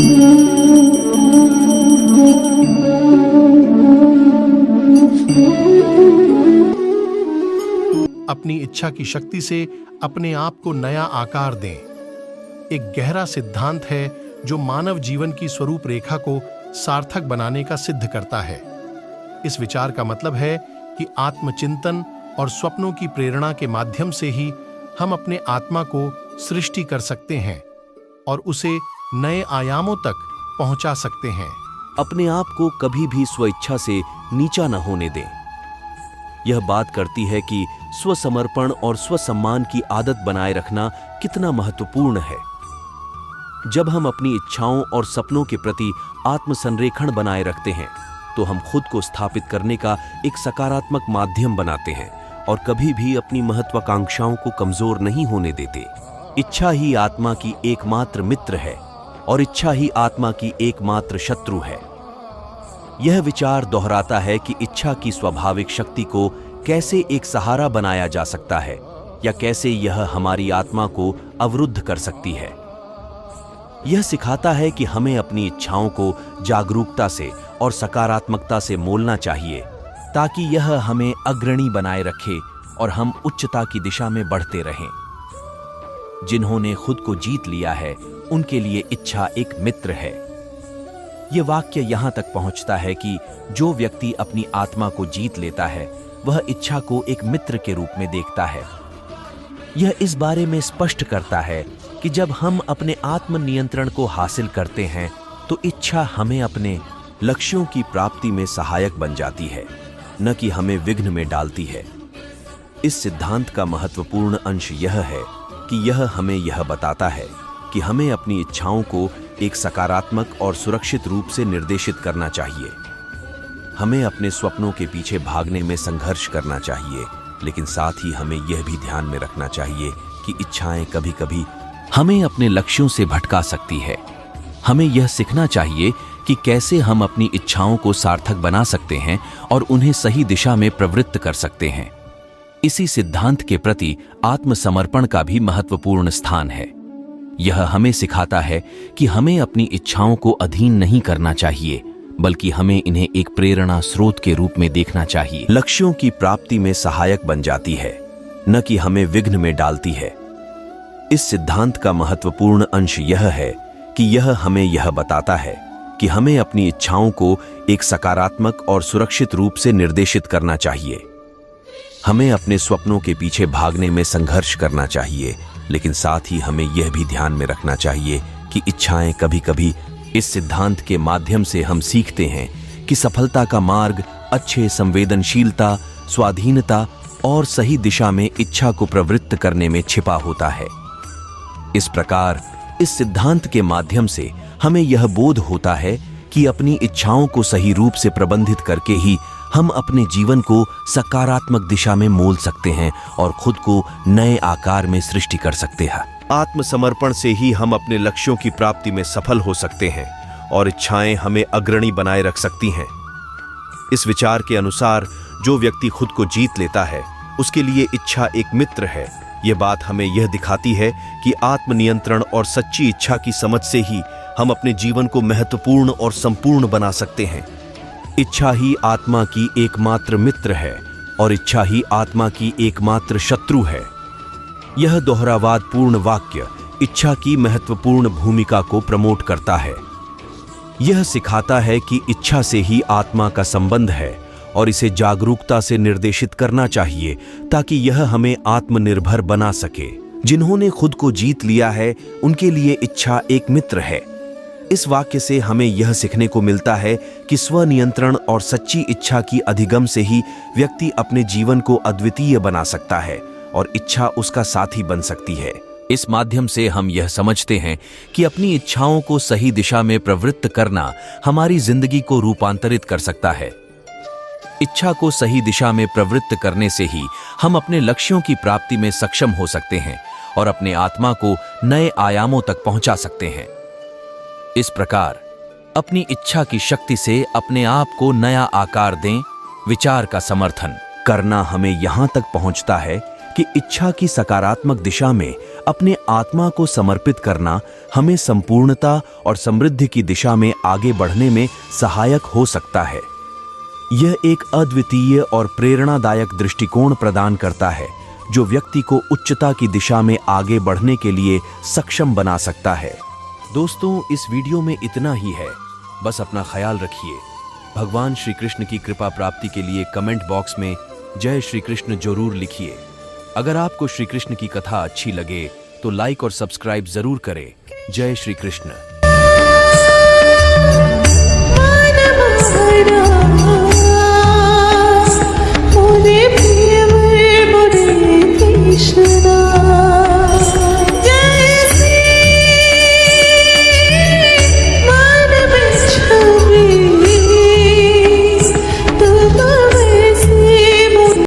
अपनी इच्छा की शक्ति से अपने आप को नया आकार दें। एक गहरा सिद्धांत है जो मानव जीवन की स्वरूप रेखा को सार्थक बनाने का सिद्ध करता है। इस विचार का मतलब है कि आत्मचिंतन और स्वप्नों की प्रेरणा के माध्यम से ही हम अपने आत्मा को सृष्टि कर सकते हैं और उसे नए आयामों तक पहुंचा सकते हैं। अपने आप को कभी भी स्वेच्छा से नीचा न होने दें। यह बात करती है कि स्वसमर्पण और स्वसम्मान की आदत बनाए रखना कितना महत्वपूर्ण है। जब हम अपनी इच्छाओं और सपनों के प्रति आत्मसंरेखण बनाए रखते हैं तो हम खुद को स्थापित करने का एक सकारात्मक माध्यम बनाते हैं और कभी भी अपनी महत्वाकांक्षाओं को कमजोर नहीं होने देते। इच्छा ही आत्मा की एकमात्र मित्र है और इच्छा ही आत्मा की एकमात्र शत्रु है। यह विचार दोहराता है कि इच्छा की स्वाभाविक शक्ति को कैसे एक सहारा बनाया जा सकता है या कैसे यह हमारी आत्मा को अवरुद्ध कर सकती है। यह सिखाता है कि हमें अपनी इच्छाओं को जागरूकता से और सकारात्मकता से मोलना चाहिए ताकि यह हमें अग्रणी बनाए रखे और हम उच्चता की दिशा में बढ़ते रहें। जिन्होंने खुद को जीत लिया है उनके लिए इच्छा एक मित्र है। यह वाक्य यहां तक पहुंचता है कि जो व्यक्ति अपनी आत्मा को जीत लेता है वह इच्छा को एक मित्र के रूप में देखता है। यह इस बारे में स्पष्ट करता है कि जब हम अपने आत्मनियंत्रण को हासिल करते हैं तो इच्छा हमें अपने लक्ष्यों की प्राप्ति में सहायक बन जाती है, न कि हमें विघ्न में डालती है। इस सिद्धांत का महत्वपूर्ण अंश यह है कि यह हमें यह बताता है कि हमें अपनी इच्छाओं को एक सकारात्मक और सुरक्षित रूप से निर्देशित करना चाहिए। हमें अपने स्वप्नों के पीछे भागने में संघर्ष करना चाहिए, लेकिन साथ ही हमें यह भी ध्यान में रखना चाहिए कि इच्छाएं कभी-कभी हमें अपने लक्ष्यों से भटका सकती है। हमें यह सीखना चाहिए कि कैसे हम अपनी इच्छाओं को सार्थक बना सकते हैं और उन्हें सही दिशा में प्रवृत्त कर सकते हैं। इसी सिद्धांत के प्रति आत्मसमर्पण का भी महत्वपूर्ण स्थान है। यह हमें सिखाता है कि हमें अपनी इच्छाओं को अधीन नहीं करना चाहिए, बल्कि हमें इन्हें एक प्रेरणा स्रोत के रूप में देखना चाहिए। लक्ष्यों की प्राप्ति में सहायक बन जाती है, न कि हमें विघ्न में डालती है। इस सिद्धांत का महत्वपूर्ण अंश यह है कि यह हमें यह बताता है कि हमें अपनी इच्छाओं को एक सकारात्मक और सुरक्षित रूप से निर्देशित करना चाहिए। हमें अपने स्वप्नों के पीछे भागने में संघर्ष करना चाहिए, लेकिन साथ ही हमें यह भी ध्यान में रखना चाहिए कि इच्छाएं कभी-कभी इस सिद्धांत के माध्यम से हम सीखते हैं कि सफलता का मार्ग अच्छे संवेदनशीलता, स्वाधीनता और सही दिशा में इच्छा को प्रवृत्त करने में छिपा होता है। इस प्रकार इस सिद्धांत के माध्यम से हमें यह बोध होता है कि अपनी इच्छाओं को सही रूप से प्रबंधित करके ही हम अपने जीवन को सकारात्मक दिशा में मोल सकते हैं और खुद को नए आकार में सृष्टि कर सकते हैं। आत्मसमर्पण से ही हम अपने लक्ष्यों की प्राप्ति में सफल हो सकते हैं और इच्छाएं हमें अग्रणी बनाए रख सकती हैं। इस विचार के अनुसार जो व्यक्ति खुद को जीत लेता है उसके लिए इच्छा एक मित्र है। यह बात हमें यह दिखाती है कि आत्मनियंत्रण और सच्ची इच्छा की समझ से ही हम अपने जीवन को महत्वपूर्ण और संपूर्ण बना सकते हैं। इच्छा ही आत्मा की एकमात्र मित्र है और इच्छा ही आत्मा की एकमात्र शत्रु है। यह दोहरावाद पूर्ण वाक्य इच्छा की महत्वपूर्ण भूमिका को प्रमोट करता है। यह सिखाता है कि इच्छा से ही आत्मा का संबंध है और इसे जागरूकता से निर्देशित करना चाहिए ताकि यह हमें आत्मनिर्भर बना सके। जिन्होंने खुद को जीत लिया है उनके लिए इच्छा एक मित्र है। इस वाक्य से हमें यह सीखने को मिलता है कि स्वनियंत्रण और सच्ची इच्छा की अधिगम से ही व्यक्ति अपने जीवन को अद्वितीय बना सकता है और इच्छा उसका साथी बन सकती है। इस माध्यम से हम यह समझते हैं कि अपनी इच्छाओं को सही दिशा में प्रवृत्त करना हमारी जिंदगी को रूपांतरित कर सकता है। इच्छा को सही दिशा में प्रवृत्त करने से ही हम अपने लक्ष्यों की प्राप्ति में सक्षम हो सकते हैं और अपने आत्मा को नए आयामों तक पहुंचा सकते हैं। इस प्रकार अपनी इच्छा की शक्ति से अपने आप को नया आकार दें विचार का समर्थन करना हमें यहां तक पहुंचता है कि इच्छा की सकारात्मक दिशा में अपने आत्मा को समर्पित करना हमें संपूर्णता और समृद्धि की दिशा में आगे बढ़ने में सहायक हो सकता है। यह एक अद्वितीय और प्रेरणादायक दृष्टिकोण प्रदान करता है जो व्यक्ति को उच्चता की दिशा में आगे बढ़ने के लिए सक्षम बना सकता है। दोस्तों, इस वीडियो में इतना ही है। बस अपना ख्याल रखिए। भगवान श्री कृष्ण की कृपा प्राप्ति के लिए कमेंट बॉक्स में जय श्री कृष्ण जरूर लिखिए। अगर आपको श्री कृष्ण की कथा अच्छी लगे तो लाइक और सब्सक्राइब जरूर करें। जय श्री कृष्ण।